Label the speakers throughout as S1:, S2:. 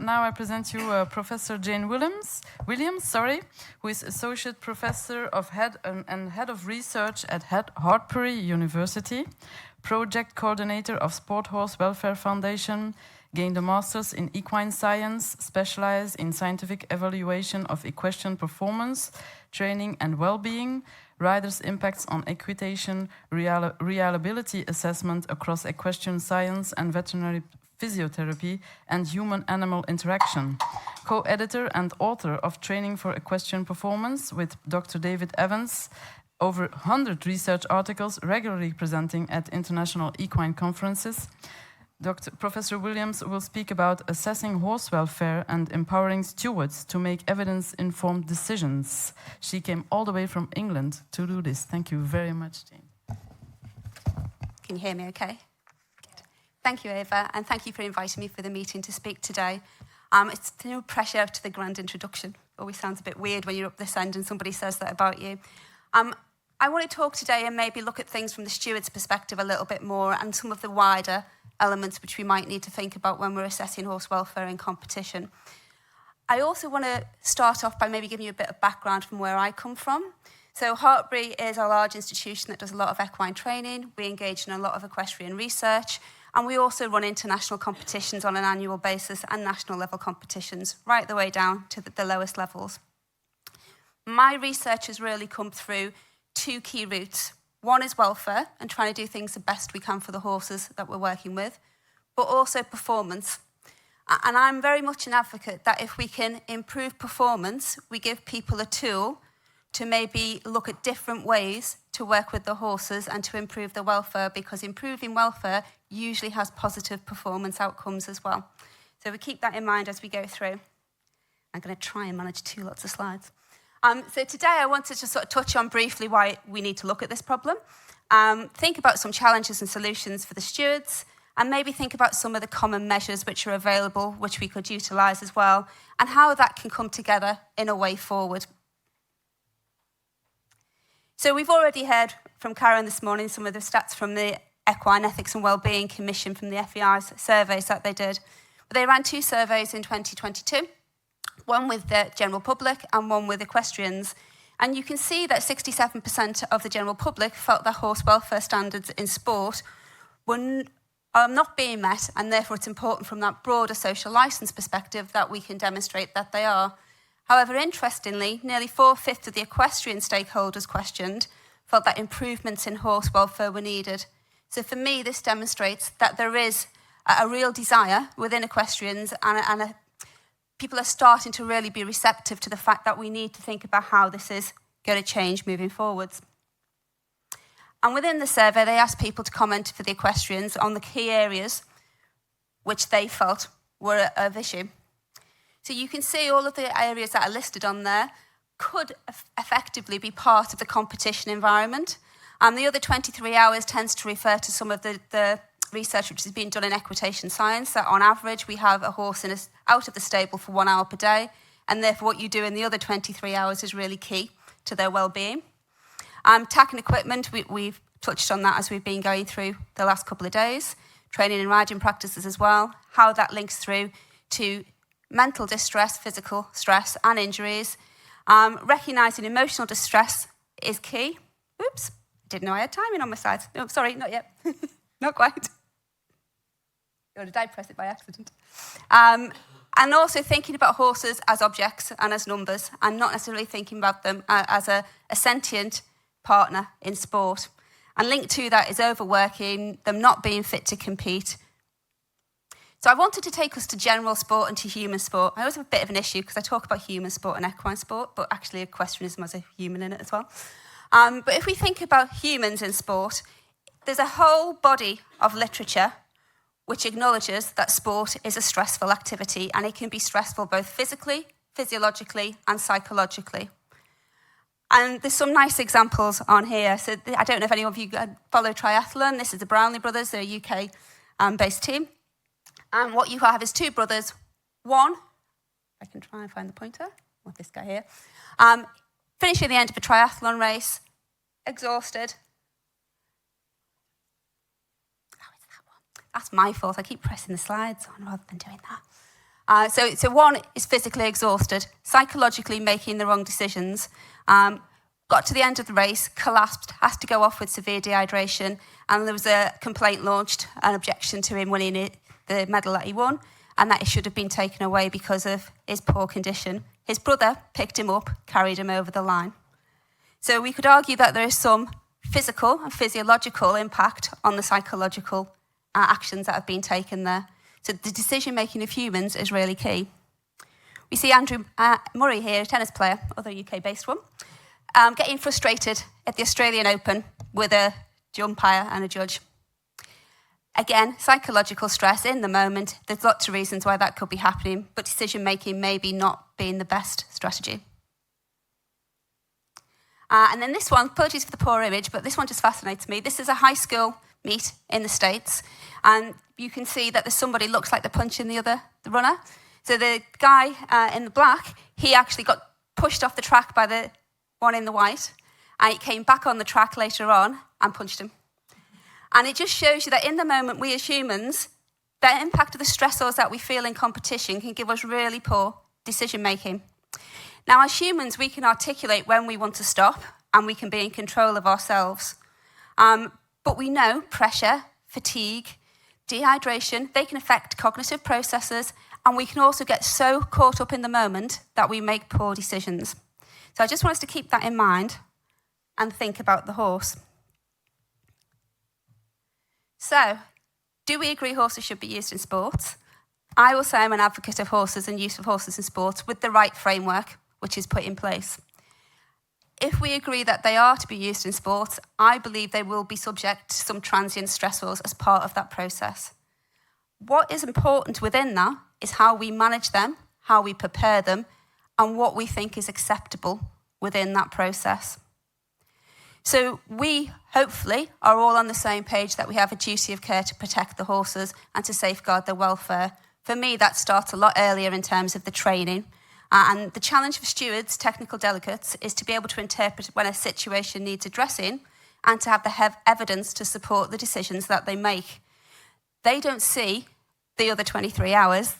S1: now I present you Professor Jane Williams, who is Associate Professor of Head of Research at Heartpury University, Project Coordinator of Sporthorse Welfare Foundation, gained a Master's in Equine Science, specialised in scientific evaluation of equestrian performance, training and well-being, riders' impacts on equitation, reliability assessment across equestrian science and veterinary physiotherapy, and human-animal interaction. Co-editor and author of Training for Equestrian Performance with Dr. David Evans, over 100 research articles regularly presenting at international equine conferences. Professor Williams will speak about assessing horse welfare and empowering stewards to make evidence-informed decisions. She came all the way from England to do this. Thank you very much, Jane.
S2: Can you hear me okay? Good. Thank you, Eva, and thank you for inviting me for the meeting to speak today. It's no pressure to the grand introduction. Always sounds a bit weird when you're up this end and somebody says that about you. I want to talk today and maybe look at things from the steward's perspective a little bit more and some of the wider elements which we might need to think about when we're assessing horse welfare in competition. I also want to start off by maybe giving you a bit of background from where I come from. So Heartpury is a large institution that does a lot of equine training. We engage in a lot of equestrian research, and we also run international competitions on an annual basis and national level competitions, right the way down to the lowest levels. My research has really come through two key routes. One is welfare and trying to do things the best we can for the horses that we're working with, but also performance. And I'm very much an advocate that if we can improve performance, we give people a tool to maybe look at different ways to work with the horses and to improve the welfare, because improving welfare usually has positive performance outcomes as well. So we keep that in mind as we go through. I'm going to try and manage lots of slides. So today I wanted to sort of touch on briefly why we need to look at this problem, think about some challenges and solutions for the stewards, and maybe think about some of the common measures which are available, which we could utilise as well, and how that can come together in a way forward. So we've already heard from Karen this morning some of the stats from the Equine Ethics and Wellbeing Commission from the FEI's surveys that they did. But they ran 2 surveys in 2022. One with the general public and one with equestrians. And you can see that 67% of the general public felt that horse welfare standards in sport are not being met, and therefore it's important from that broader social licence perspective that we can demonstrate that they are. However, interestingly, nearly 4/5 of the equestrian stakeholders questioned felt that improvements in horse welfare were needed. So for me, this demonstrates that there is a real desire within equestrians and people are starting to really be receptive to the fact that we need to think about how this is going to change moving forwards. And within the survey, they asked people to comment for the equestrians on the key areas which they felt were of issue. So you can see all of the areas that are listed on there could effectively be part of the competition environment. And the other 23 hours tends to refer to some of the research which has been done in equitation science, that on average we have a horse out of the stable for 1 hour per day, and therefore what you do in the other 23 hours is really key to their well-being. Tack and equipment, we've touched on that as we've been going through the last couple of days, training and riding practices as well, how that links through to mental distress, physical stress and injuries. Recognising emotional distress is key. Oops, didn't know I had timing on my slides. No, sorry, not yet. Not quite. Did I press it by accident? And also thinking about horses as objects and as numbers, and not necessarily thinking about them as a sentient partner in sport. And linked to that is overworking, them not being fit to compete. So I wanted to take us to general sport and to human sport. I always have a bit of an issue because I talk about human sport and equine sport, but actually equestrianism has a human in it as well. But if we think about humans in sport, there's a whole body of literature which acknowledges that sport is a stressful activity, and it can be stressful both physically, physiologically and psychologically. And there's some nice examples on here. So I don't know if any of you follow triathlon. This is the Brownlee brothers. They're a UK-based team. And what you have is 2 brothers. One, I can try and find the pointer, with this guy here, finishing the end of a triathlon race, exhausted. Oh, it's that one. That's my fault. I keep pressing the slides on rather than doing that. So one is physically exhausted, psychologically making the wrong decisions, got to the end of the race, collapsed, has to go off with severe dehydration, and there was a complaint launched, an objection to him winning the medal that he won, and that it should have been taken away because of his poor condition. His brother picked him up, carried him over the line. So we could argue that there is some physical and physiological impact on the psychological actions that have been taken there. So the decision-making of humans is really key. We see Andrew Murray here, a tennis player, other UK-based one, getting frustrated at the Australian Open with a umpire and a judge. Again, psychological stress in the moment. There's lots of reasons why that could be happening, but decision-making maybe not being the best strategy. And then this one, apologies for the poor image, but this one just fascinates me. This is a high school meet in the States, and you can see that there's somebody looks like they're punching the runner. So the guy in the black, he actually got pushed off the track by the one in the white, and he came back on the track later on and punched him. And it just shows you that in the moment, we as humans, the impact of the stressors that we feel in competition can give us really poor decision-making. Now, as humans, we can articulate when we want to stop, and we can be in control of ourselves. But we know pressure, fatigue, dehydration, they can affect cognitive processes, and we can also get so caught up in the moment that we make poor decisions. So I just want us to keep that in mind and think about the horse. So, do we agree horses should be used in sports? I will say I'm an advocate of horses and use of horses in sports with the right framework which is put in place. If we agree that they are to be used in sports, I believe they will be subject to some transient stressors as part of that process. What is important within that is how we manage them, how we prepare them, and what we think is acceptable within that process. So we, hopefully, are all on the same page that we have a duty of care to protect the horses and to safeguard their welfare. For me, that starts a lot earlier in terms of the training. And the challenge for stewards, technical delegates, is to be able to interpret when a situation needs addressing and to have the evidence to support the decisions that they make. They don't see the other 23 hours,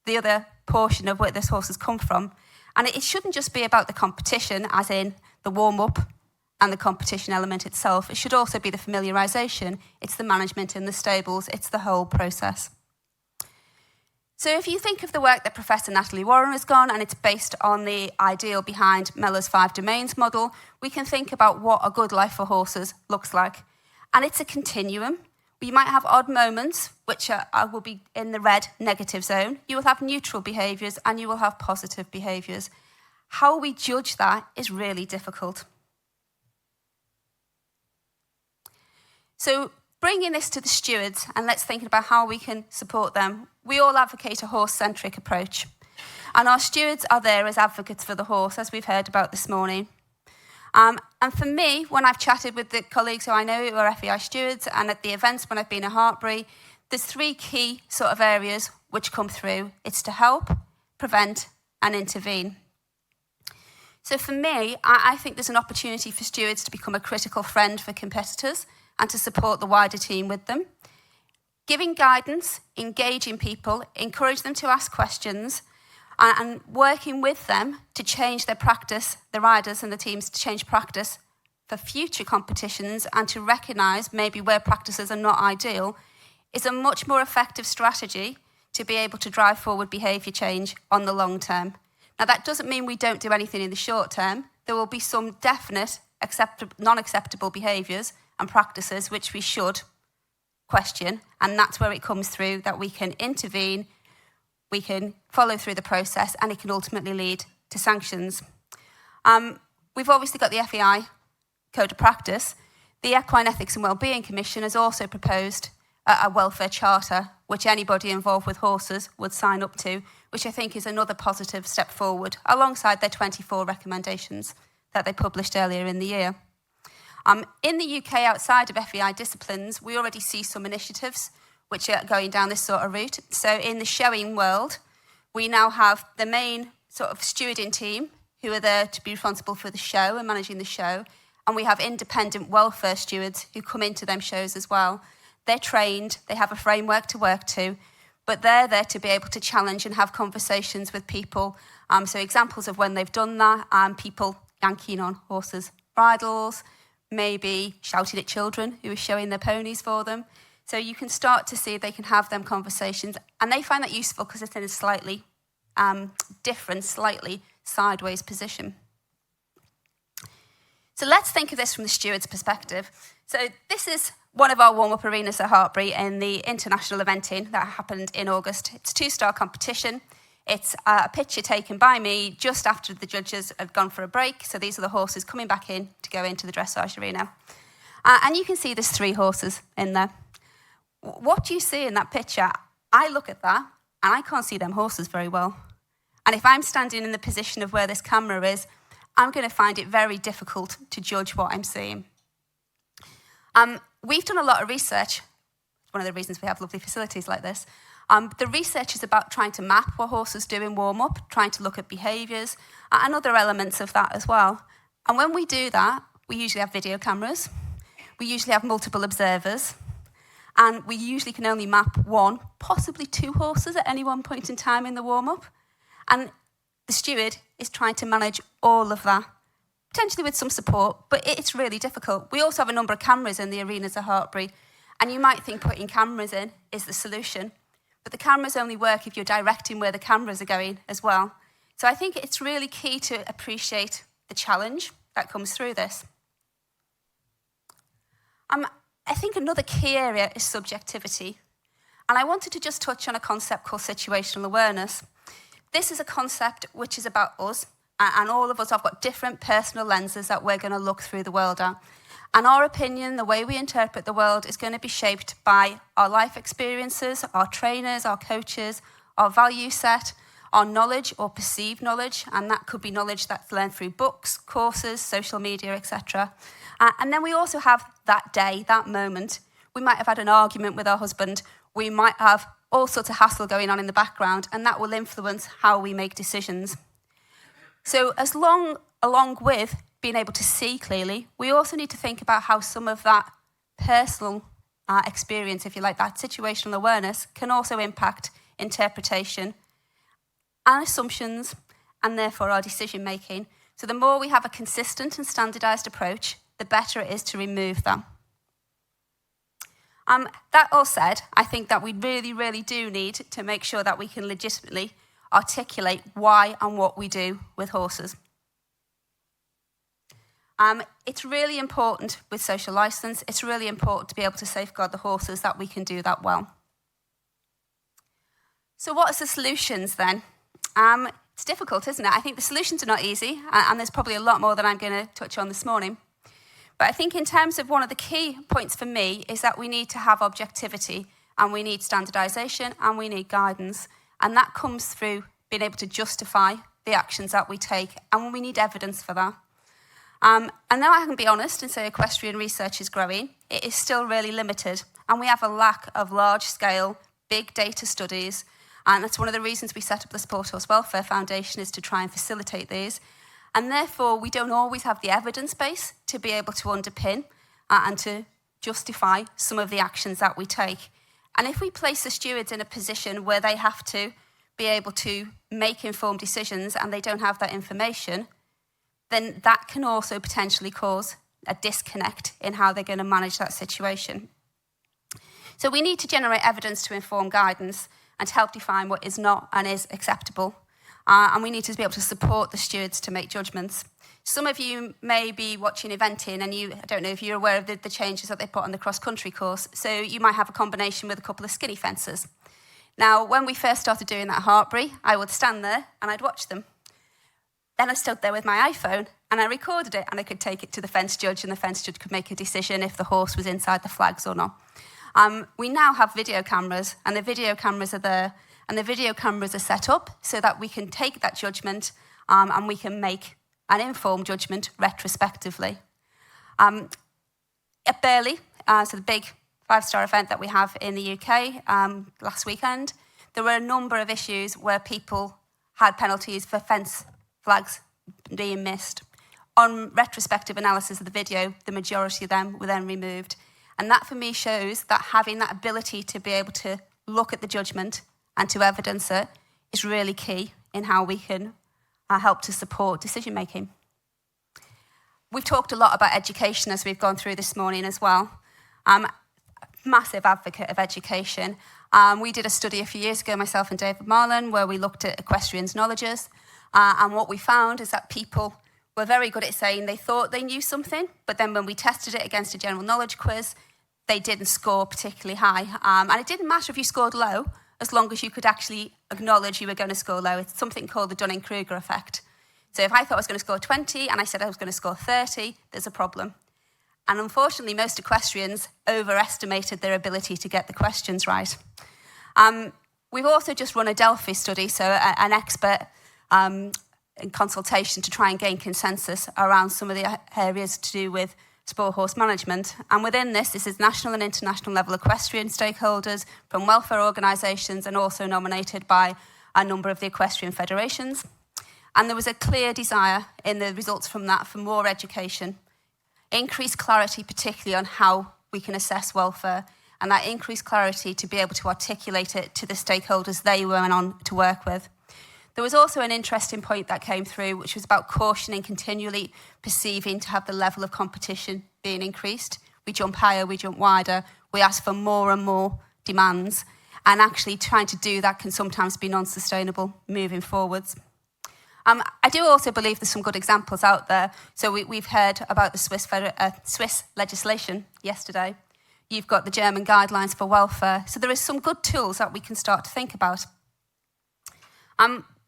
S2: the other portion of where this horse has come from. And it shouldn't just be about the competition, as in the warm-up and the competition element itself. It should also be the familiarisation. It's the management in the stables. It's the whole process. So if you think of the work that Professor Natalie Warren has done, and it's based on the ideal behind Mellor's 5 domains model, we can think about what a good life for horses looks like. And it's a continuum. We might have odd moments, which will be in the red negative zone. You will have neutral behaviours and you will have positive behaviours. How we judge that is really difficult. So bringing this to the stewards, and let's think about how we can support them. We all advocate a horse-centric approach. And our stewards are there as advocates for the horse, as we've heard about this morning. And for me, when I've chatted with the colleagues who I know who are FEI stewards, and at the events when I've been at Heartpury, there's 3 key sort of areas which come through. It's to help, prevent, and intervene. So for me, I think there's an opportunity for stewards to become a critical friend for competitors and to support the wider team with them. Giving guidance, engaging people, encourage them to ask questions, and working with them to change their practice, the riders and the teams to change practice for future competitions and to recognise maybe where practices are not ideal is a much more effective strategy to be able to drive forward behaviour change on the long term. Now, that doesn't mean we don't do anything in the short term. There will be some definite non-acceptable behaviours and practices which we should question, and that's where it comes through that we can intervene, we can follow through the process, and it can ultimately lead to sanctions. We've obviously got the FEI Code of Practice. The Equine Ethics and Wellbeing Commission has also proposed a welfare charter, which anybody involved with horses would sign up to, which I think is another positive step forward, alongside their 24 recommendations that they published earlier in the year. In the UK, outside of FEI disciplines, we already see some initiatives which are going down this sort of route. So in the showing world, we now have the main sort of stewarding team who are there to be responsible for the show and managing the show. And we have independent welfare stewards who come into them shows as well. They're trained, they have a framework to work to, but they're there to be able to challenge and have conversations with people. So examples of when they've done that, people yanking on horses' bridles, maybe shouting at children who are showing their ponies for them. So you can start to see they can have them conversations, and they find that useful because it's in a slightly different, slightly sideways position. So let's think of this from the steward's perspective. So this is one of our warm-up arenas at Heartpury in the international eventing that happened in August. It's a 2-star competition. It's a picture taken by me just after the judges had gone for a break. So these are the horses coming back in to go into the dressage arena. And you can see there's 3 horses in there. What do you see in that picture? I look at that and I can't see them horses very well. And if I'm standing in the position of where this camera is, I'm going to find it very difficult to judge what I'm seeing. We've done a lot of research. One of the reasons we have lovely facilities like this. The research is about trying to map what horses do in warm-up, trying to look at behaviours and other elements of that as well. And when we do that, we usually have video cameras, we usually have multiple observers, and we usually can only map 1, possibly 2 horses at any one point in time in the warm-up. And the steward is trying to manage all of that, potentially with some support, but it's really difficult. We also have a number of cameras in the arenas at Heartpury, and you might think putting cameras in is the solution, but the cameras only work if you're directing where the cameras are going as well. So I think it's really key to appreciate the challenge that comes through this. I think another key area is subjectivity, and I wanted to just touch on a concept called situational awareness. This is a concept which is about us, and all of us have got different personal lenses that we're going to look through the world at. And our opinion, the way we interpret the world, is going to be shaped by our life experiences, our trainers, our coaches, our value set, our knowledge or perceived knowledge, and that could be knowledge that's learned through books, courses, social media, etc. And then we also have that day, that moment. We might have had an argument with our husband. We might have all sorts of hassle going on in the background, and that will influence how we make decisions. So along with being able to see clearly, we also need to think about how some of that personal experience, if you like, that situational awareness, can also impact interpretation and assumptions, and therefore our decision making. So the more we have a consistent and standardised approach, the better it is to remove them. That all said, I think that we really, really do need to make sure that we can legitimately articulate why and what we do with horses. It's really important with social licence. It's really important to be able to safeguard the horses that we can do that well. So what's the solutions then? It's difficult, isn't it? I think the solutions are not easy, and there's probably a lot more that I'm going to touch on this morning. But I think in terms of one of the key points for me is that we need to have objectivity, and we need standardisation, and we need guidance. And that comes through being able to justify the actions that we take, and we need evidence for that. And now I can be honest and say equestrian research is growing. It is still really limited, and we have a lack of large-scale, big data studies, and that's one of the reasons we set up the Sporthorse Welfare Foundation, is to try and facilitate these. And therefore, we don't always have the evidence base to be able to underpin and to justify some of the actions that we take. And if we place the stewards in a position where they have to be able to make informed decisions and they don't have that information, then that can also potentially cause a disconnect in how they're going to manage that situation. So we need to generate evidence to inform guidance and to help define what is not and is acceptable. And we need to be able to support the stewards to make judgments. Some of you may be watching eventing, and I don't know if you're aware of the changes that they put on the cross-country course. So you might have a combination with a couple of skinny fences. Now, when we first started doing that at Heartpury, I would stand there and I'd watch them. Then I stood there with my iPhone and I recorded it, and I could take it to the fence judge, and the fence judge could make a decision if the horse was inside the flags or not. We now have video cameras, and the video cameras are there, and the video cameras are set up so that we can take that judgment and we can make an informed judgment retrospectively. At Burley, so the big 5-star event that we have in the UK last weekend, there were a number of issues where people had penalties for fence flags being missed. On retrospective analysis of the video, the majority of them were then removed. And that for me shows that having that ability to be able to look at the judgment and to evidence it is really key in how we can help to support decision making. We've talked a lot about education as we've gone through this morning as well. Massive advocate of education. We did a study a few years ago, myself and David Marlin, where we looked at equestrians' knowledges. And what we found is that people were very good at saying they thought they knew something, but then when we tested it against a general knowledge quiz, they didn't score particularly high. And it didn't matter if you scored low, as long as you could actually acknowledge you were going to score low. It's something called the Dunning-Kruger effect. So if I thought I was going to score 20 and I said I was going to score 30, there's a problem. And unfortunately, most equestrians overestimated their ability to get the questions right. We've also just run a Delphi study, so an expert in consultation to try and gain consensus around some of the areas to do with sport horse management. And within this is national and international level equestrian stakeholders from welfare organisations and also nominated by a number of the equestrian federations. And there was a clear desire in the results from that for more education, increased clarity particularly on how we can assess welfare, and that increased clarity to be able to articulate it to the stakeholders they went on to work with. There was also an interesting point that came through, which was about cautioning continually perceiving to have the level of competition being increased. We jump higher, we jump wider, we ask for more and more demands, and actually trying to do that can sometimes be non-sustainable moving forwards. I do also believe there's some good examples out there. So we've heard about the Swiss legislation yesterday. You've got the German guidelines for welfare. So there is some good tools that we can start to think about.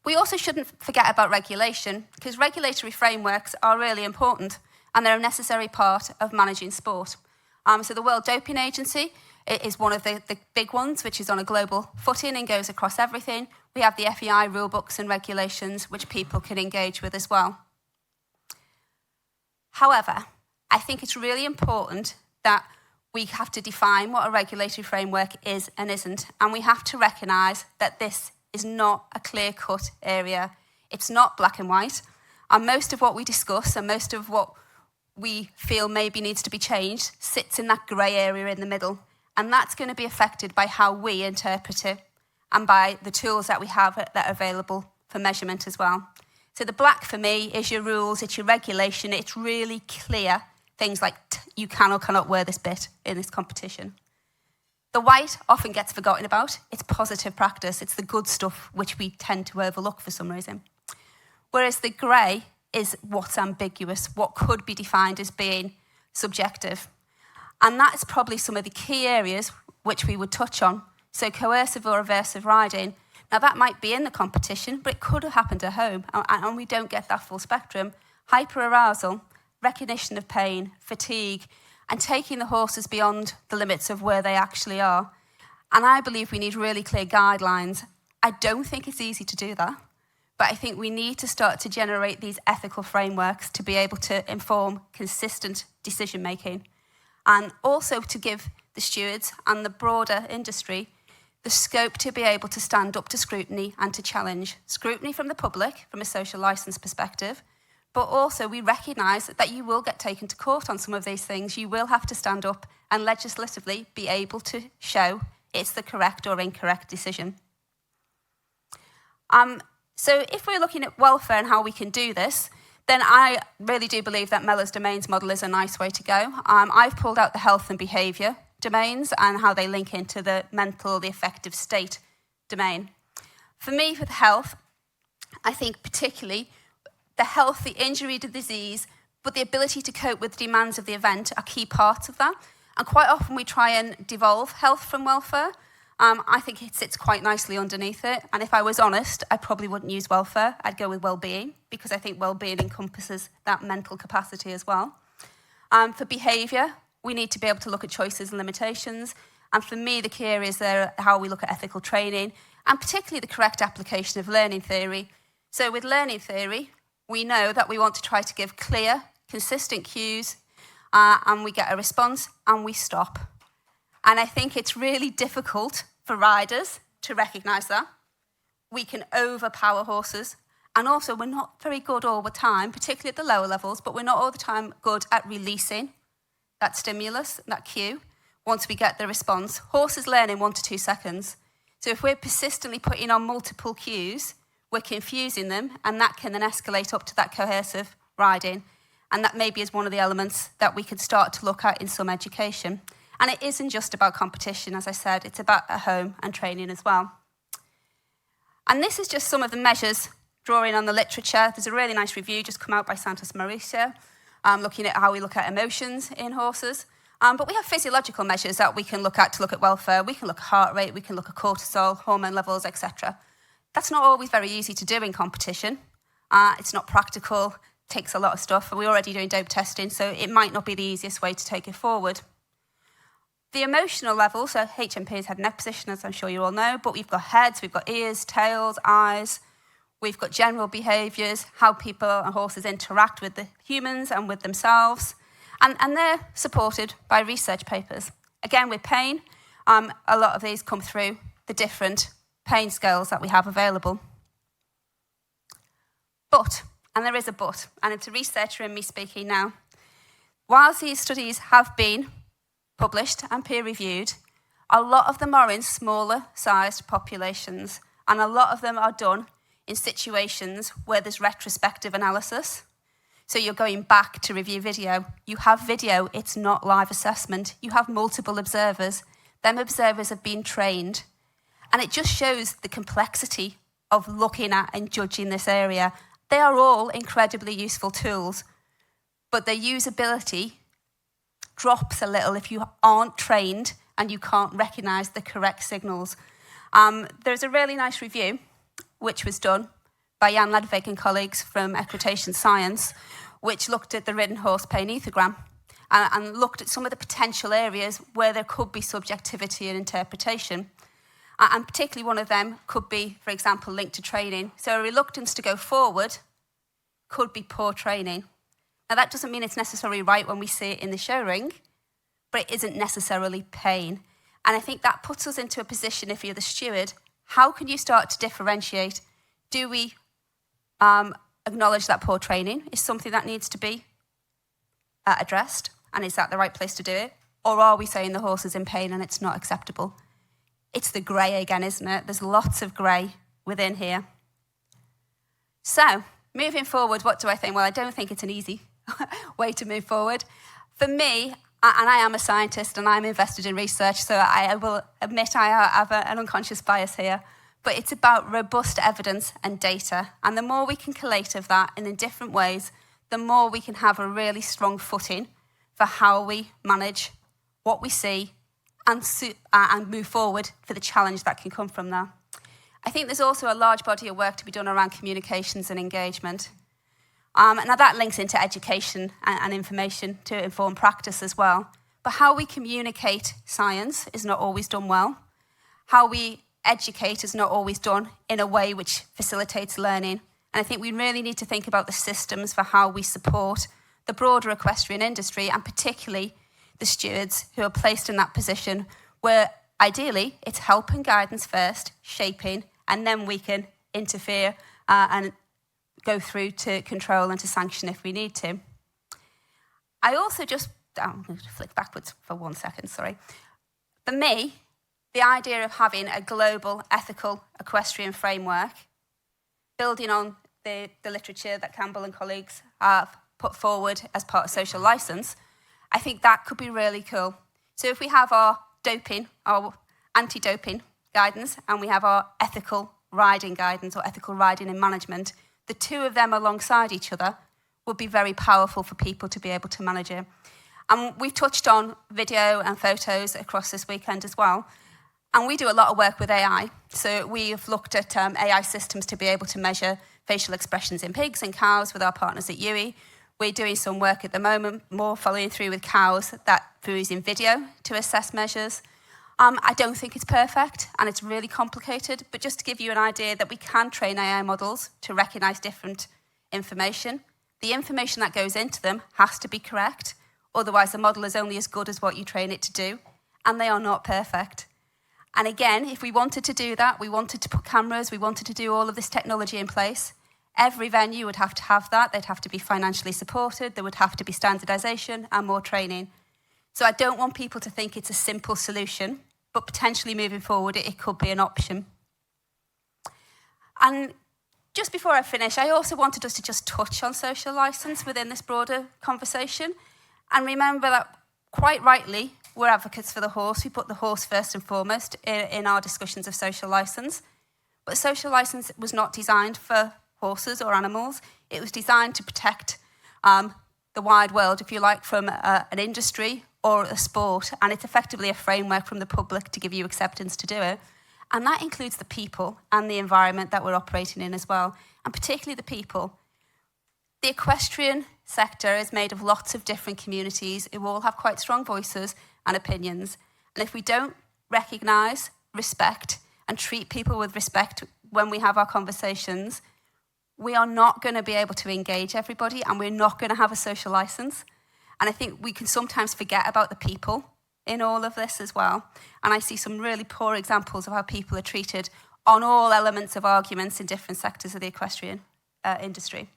S2: We also shouldn't forget about regulation, because regulatory frameworks are really important and they're a necessary part of managing sport. So the World Doping Agency is one of the big ones, which is on a global footing and goes across everything. We have the FEI rulebooks and regulations, which people can engage with as well. However, I think it's really important that we have to define what a regulatory framework is and isn't, and we have to recognise that this is not a clear-cut area. It's not black and white, and most of what we discuss and most of what we feel maybe needs to be changed sits in that grey area in the middle, and that's going to be affected by how we interpret it and by the tools that we have that are available for measurement as well. So the black for me is your rules, it's your regulation, it's really clear things like you can or cannot wear this bit in this competition. The white often gets forgotten about. It's positive practice. It's the good stuff which we tend to overlook for some reason. Whereas the grey is what's ambiguous, what could be defined as being subjective. And that is probably some of the key areas which we would touch on. So coercive or aversive riding. Now that might be in the competition, but it could have happened at home, and we don't get that full spectrum. Hyperarousal, recognition of pain, fatigue, and taking the horses beyond the limits of where they actually are. And I believe we need really clear guidelines. I don't think it's easy to do that, but I think we need to start to generate these ethical frameworks to be able to inform consistent decision making, and also to give the stewards and the broader industry the scope to be able to stand up to scrutiny and to challenge. Scrutiny from the public, from a social licence perspective, but also we recognise that you will get taken to court on some of these things. You will have to stand up and legislatively be able to show it's the correct or incorrect decision. So if we're looking at welfare and how we can do this, then I really do believe that Mellor's domains model is a nice way to go. I've pulled out the health and behaviour domains and how they link into the mental, the affective state domain. For me, with health, I think particularly the health, the injury, the disease, but the ability to cope with the demands of the event are key parts of that. And quite often we try and devolve health from welfare. I think it sits quite nicely underneath it. And if I was honest, I probably wouldn't use welfare. I'd go with wellbeing, because I think wellbeing encompasses that mental capacity as well. For behaviour, we need to be able to look at choices and limitations. And for me, the key areas there are how we look at ethical training, and particularly the correct application of learning theory. So with learning theory, we know that we want to try to give clear, consistent cues, and we get a response, and we stop. And I think it's really difficult for riders to recognise that. We can overpower horses, and also we're not very good all the time, particularly at the lower levels, but we're not all the time good at releasing that stimulus, that cue, once we get the response. Horses learn in 1 to 2 seconds. So if we're persistently putting on multiple cues, we're confusing them, and that can then escalate up to that coercive riding. And that maybe is one of the elements that we could start to look at in some education. And it isn't just about competition, as I said, it's about at home and training as well. And this is just some of the measures drawing on the literature. There's a really nice review just come out by Santos Mauricio, looking at how we look at emotions in horses. But we have physiological measures that we can look at to look at welfare. We can look at heart rate, we can look at cortisol, hormone levels, etc. That's not always very easy to do in competition. It's not practical, takes a lot of stuff. We're already doing dope testing, so it might not be the easiest way to take it forward. The emotional level, so HMP is head and neck position, as I'm sure you all know, but we've got heads, we've got ears, tails, eyes, we've got general behaviours, how people and horses interact with the humans and with themselves, and they're supported by research papers. Again, with pain, a lot of these come through the different pain scales that we have available. But, and there is a but, and it's a researcher in me speaking now, whilst these studies have been published and peer-reviewed, a lot of them are in smaller sized populations, and a lot of them are done in situations where there's retrospective analysis. So you're going back to review video. You have video, it's not live assessment. You have multiple observers. Them observers have been trained. And it just shows the complexity of looking at and judging this area. They are all incredibly useful tools, but their usability drops a little if you aren't trained and you can't recognise the correct signals. There's a really nice review, which was done by Jan Ledvig and colleagues from Equine Science, which looked at the ridden horse pain ethogram and looked at some of the potential areas where there could be subjectivity and interpretation. And particularly one of them could be, for example, linked to training. So a reluctance to go forward could be poor training. Now, that doesn't mean it's necessarily right when we see it in the show ring, but it isn't necessarily pain. And I think that puts us into a position, if you're the steward, how can you start to differentiate? Do we acknowledge that poor training is something that needs to be addressed, and is that the right place to do it? Or are we saying the horse is in pain and it's not acceptable? It's the grey again, isn't it? There's lots of grey within here. So, moving forward, what do I think? Well, I don't think it's an easy way to move forward. For me, and I am a scientist and I'm invested in research, so I will admit I have an unconscious bias here, but it's about robust evidence and data. And the more we can collate of that in different ways, the more we can have a really strong footing for how we manage what we see and move forward for the challenge that can come from there. I think there's also a large body of work to be done around communications and engagement. Now that links into education and information to inform practice as well. But how we communicate science is not always done well. How we educate is not always done in a way which facilitates learning. And I think we really need to think about the systems for how we support the broader equestrian industry, and particularly the stewards who are placed in that position where ideally it's help and guidance first, shaping, and then we can interfere and go through to control and to sanction if we need to. I also I'm going to flick backwards for 1 second, sorry. For me, the idea of having a global ethical equestrian framework, building on the literature that Campbell and colleagues have put forward as part of social licence, I think that could be really cool. So if we have our doping, our anti-doping guidance, and we have our ethical riding guidance or ethical riding and management, the two of them alongside each other would be very powerful for people to be able to manage it. And we've touched on video and photos across this weekend as well. And we do a lot of work with AI. So we've looked at AI systems to be able to measure facial expressions in pigs and cows with our partners at UE. We're doing some work at the moment, more following through with cows, that through using video to assess measures. I don't think it's perfect and it's really complicated, but just to give you an idea that we can train AI models to recognise different information. The information that goes into them has to be correct, otherwise the model is only as good as what you train it to do, and they are not perfect. And again, if we wanted to do that, we wanted to put cameras, we wanted to do all of this technology in place, every venue would have to have that, they'd have to be financially supported, there would have to be standardisation and more training. So I don't want people to think it's a simple solution. but potentially moving forward, it could be an option. And just before I finish, I also wanted us to just touch on social licence within this broader conversation. And remember that, quite rightly, we're advocates for the horse. We put the horse first and foremost in our discussions of social licence. But social licence was not designed for horses or animals. It was designed to protect the wide world, if you like, from an industry or a sport. And it's effectively a framework from the public to give you acceptance to do it. And that includes the people and the environment that we're operating in as well, and particularly the people. The equestrian sector is made of lots of different communities who all have quite strong voices and opinions. And if we don't recognise, respect, and treat people with respect when we have our conversations, we are not going to be able to engage everybody, and we're not going to have a social licence. And I think we can sometimes forget about the people in all of this as well. And I see some really poor examples of how people are treated on all elements of arguments in different sectors of the equestrian industry.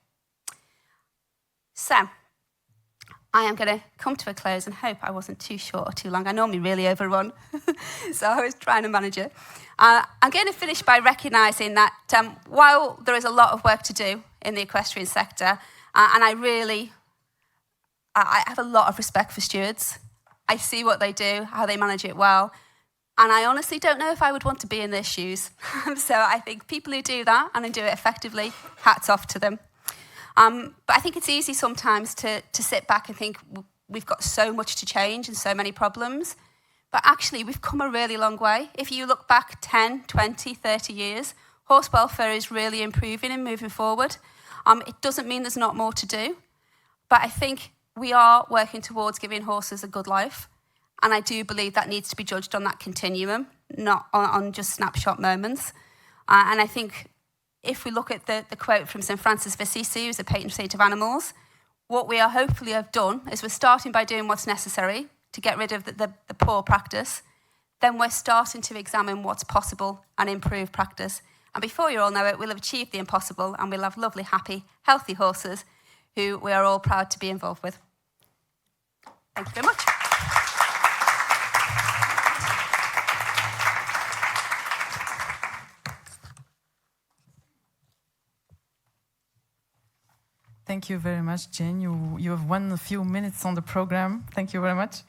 S2: So, I am going to come to a close and hope I wasn't too short or too long. I normally really overrun, so I was trying to manage it. I'm going to finish by recognising that while there is a lot of work to do in the equestrian sector, and I have a lot of respect for stewards. I see what they do, how they manage it well, and I honestly don't know if I would want to be in their shoes. So I think people who do that and do it effectively, hats off to them. But I think it's easy sometimes to sit back and think we've got so much to change and so many problems. But actually, we've come a really long way. If you look back 10, 20, 30 years, horse welfare is really improving and moving forward. It doesn't mean there's not more to do. But I think we are working towards giving horses a good life. And I do believe that needs to be judged on that continuum, not on just snapshot moments. And I think if we look at the quote from St. Francis of Assisi, who's a patron saint of animals, what we are hopefully have done is we're starting by doing what's necessary to get rid of the poor practice. Then we're starting to examine what's possible and improve practice. And before you all know it, we'll have achieved the impossible, and we'll have lovely, happy, healthy horses who we are all proud to be involved with. Thank you very much.
S1: Thank you very much, Jane. You have won a few minutes on the program. Thank you very much.